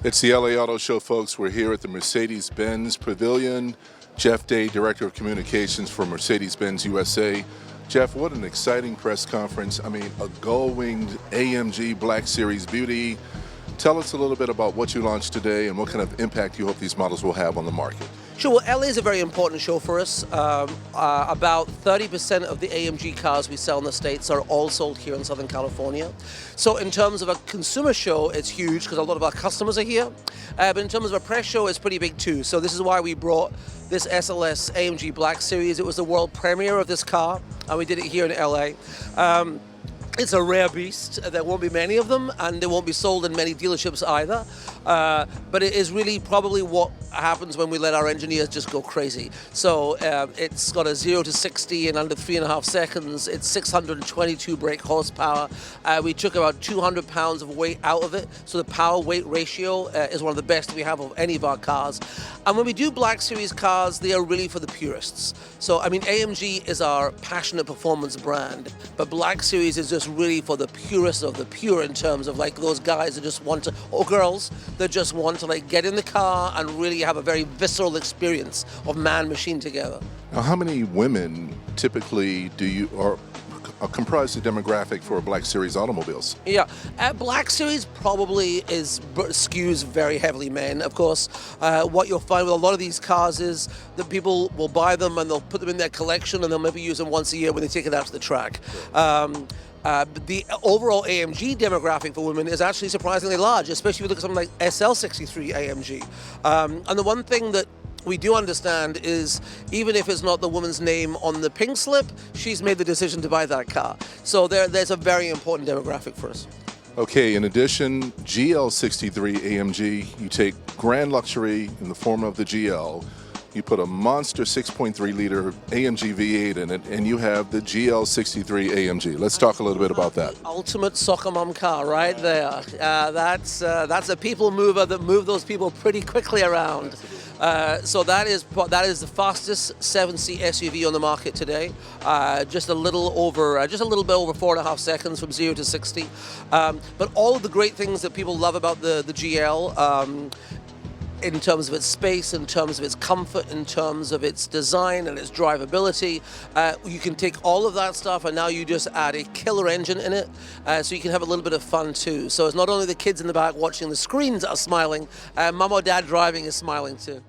It's the LA Auto Show, folks. We're here at the Mercedes-Benz Pavilion. Geoff Day, Director of Communications for Mercedes-Benz USA. Geoff, what an exciting press conference. I mean, a gold-winged AMG Black Series beauty. Tell us a little bit about what you launched today and what kind of impact you hope these models will have on the market. Sure, well, LA is a very important show for us. About 30% of the AMG cars we sell in the States are all sold here in Southern California. So in terms of a consumer show, it's huge because a lot of our customers are here. But in terms of a press show, it's pretty big too. So this is why we brought this SLS AMG Black Series. It was the world premiere of this car, and we did it here in LA. It's a rare beast. There won't be many of them, and they won't be sold in many dealerships either. But it is really probably what happens when we let our engineers just go crazy. So it's got a 0 to 60 in under 3.5 seconds. It's 622 brake horsepower. We took about 200 pounds of weight out of it. So the power-weight ratio is one of the best we have of any of our cars. And when we do Black Series cars, they are really for the purists. So, I mean, AMG is our passionate performance brand, but Black Series is just really for the purest of the pure in terms of like those guys that just want to, or girls, that just want to like get in the car and really have a very visceral experience of man-machine together. Now, how many women typically comprise the demographic for Black Series automobiles? Yeah, Black Series probably skews very heavily men. Of course, what you'll find with a lot of these cars is that people will buy them and they'll put them in their collection and they'll maybe use them once a year when they take it out to the track. But the overall AMG demographic for women is actually surprisingly large, especially if you look at something like SL63 AMG. And the one thing that we do understand is even if it's not the woman's name on the pink slip, she's made the decision to buy that car. So there's a very important demographic for us. Okay, in addition, GL63 AMG, you take grand luxury in the form of the GL. You put a monster 6.3-liter AMG V8 in it, and you have the GL63 AMG. Let's talk a little bit about that. The ultimate soccer mom car right there. That's a people mover that move those people pretty quickly around. So that is the fastest 7-seat SUV on the market today. Just a little bit over 4.5 seconds from 0 to 60. But all of the great things that people love about the GL, in terms of its space, in terms of its comfort, in terms of its design and its drivability. You can take all of that stuff and now you just add a killer engine in it, so you can have a little bit of fun too. So it's not only the kids in the back watching the screens that are smiling, mom or dad driving is smiling too.